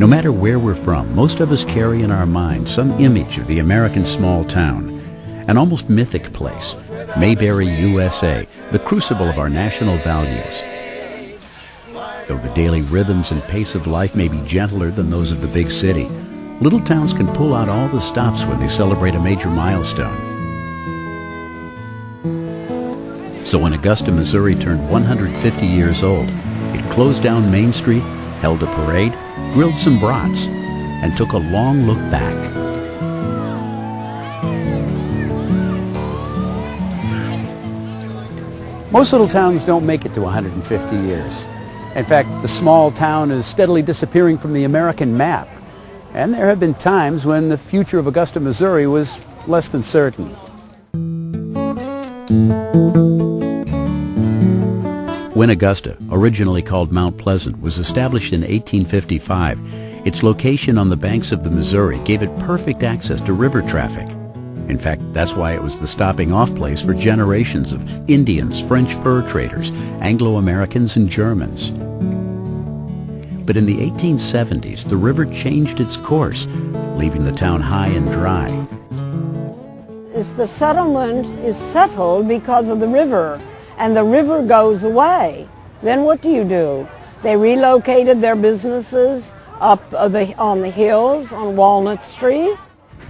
No matter where we're from, most of us carry in our minds some image of the American small town, an almost mythic place, Mayberry, USA, the crucible of our national values. Though the daily rhythms and pace of life may be gentler than those of the big city, little towns can pull out all the stops when they celebrate a major milestone. So when Augusta, Missouri turned 150 years old, it closed down Main Street, held a parade, grilled some brats, and took a long look back. Most little towns don't make it to 150 years. In fact, the small town is steadily disappearing from the American map. And there have been times when the future of Augusta, Missouri was less than certain. When Augusta, originally called Mount Pleasant, was established in 1855, its location on the banks of the Missouri gave it perfect access to river traffic. In fact, that's why it was the stopping-off place for generations of Indians, French fur traders, Anglo-Americans, and Germans. But in the 1870s, the river changed its course, leaving the town high and dry. If the settlement is settled because of the river, and the river goes away, then what do? They relocated their businesses up on the hills on Walnut Street.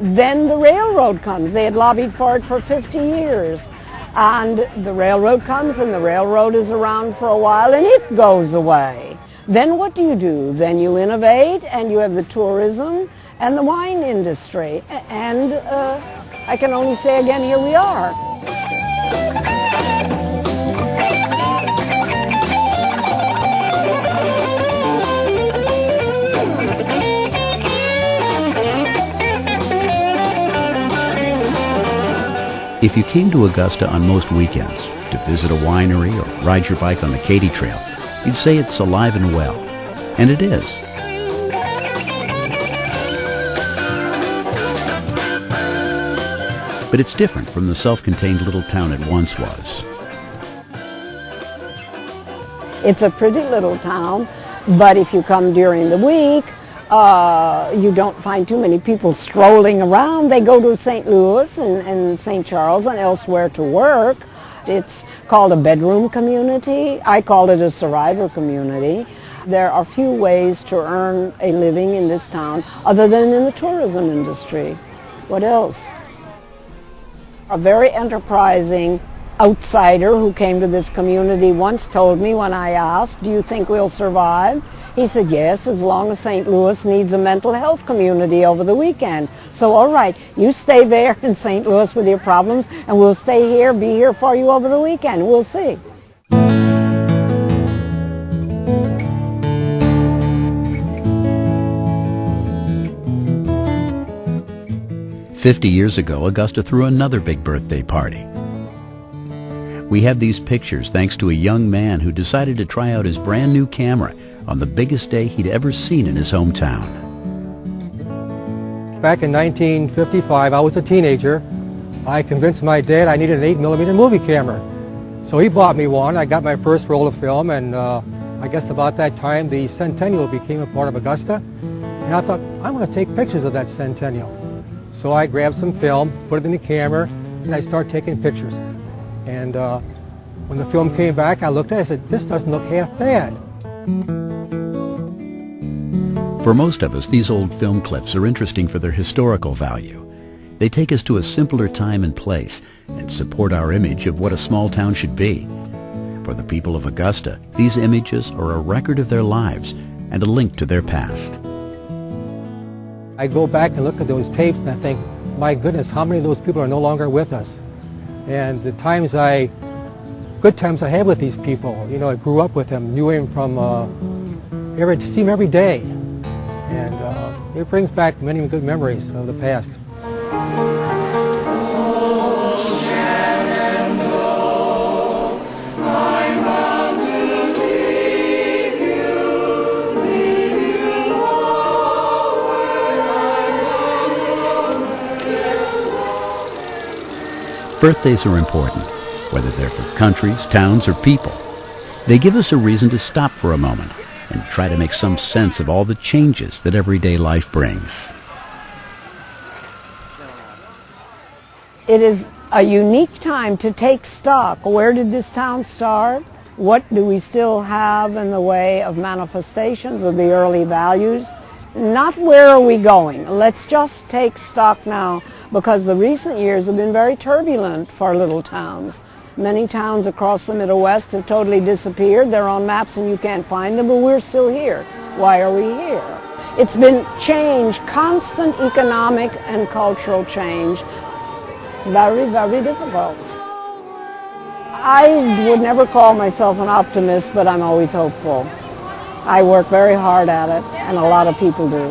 Then the railroad comes. They had lobbied for it for 50 years. And the railroad comes, and the railroad is around for a while, and it goes away. Then what do? Then you innovate, and you have the tourism and the wine industry. And I can only say again, here we are. If you came to Augusta on most weekends to visit a winery or ride your bike on the Katy Trail, you'd say it's alive and well. And it is. But it's different from the self-contained little town it once was. It's a pretty little town, but if you come during the week, you don't find too many people strolling around. They go to St. Louis and St. Charles and elsewhere to work. It's called a bedroom community. I call it a survivor community. There are few ways to earn a living in this town other than in the tourism industry. What else? A very enterprising outsider who came to this community once told me when I asked, "Do you think we'll survive?" He said, "Yes, as long as St. Louis needs a mental health community over the weekend. So all right, you stay there in St. Louis with your problems, and we'll stay here, be here for you over the weekend. We'll see." 50 years ago, Augusta threw another big birthday party. We have these pictures thanks to a young man who decided to try out his brand new camera on the biggest day he'd ever seen in his hometown. Back in 1955, I was a teenager. I convinced my dad I needed an 8mm movie camera. So he bought me one. I got my first roll of film, and I guess about that time the Centennial became a part of Augusta. And I thought, I want to take pictures of that Centennial. So I grabbed some film, put it in the camera, and I started taking pictures. And when the film came back, I looked at it and said, this doesn't look half bad. For most of us, these old film clips are interesting for their historical value. They take us to a simpler time and place and support our image of what a small town should be. For the people of Augusta, these images are a record of their lives and a link to their past. I go back and look at those tapes and I think, my goodness, how many of those people are no longer with us? And the good times I had with these people, you know, I grew up with them, knew him from, see him every day. And it brings back many good memories of the past. Birthdays are important, whether they're for countries, towns, or people. They give us a reason to stop for a moment, and try to make some sense of all the changes that everyday life brings. It is a unique time to take stock. Where did this town start? What do we still have in the way of manifestations of the early values? Not where are we going. Let's just take stock now, because the recent years have been very turbulent for little towns. Many towns across the Middle West have totally disappeared. They're on maps and you can't find them, but we're still here. Why are we here? It's been change, constant economic and cultural change. It's very, very difficult. I would never call myself an optimist, but I'm always hopeful. I work very hard at it, and a lot of people do.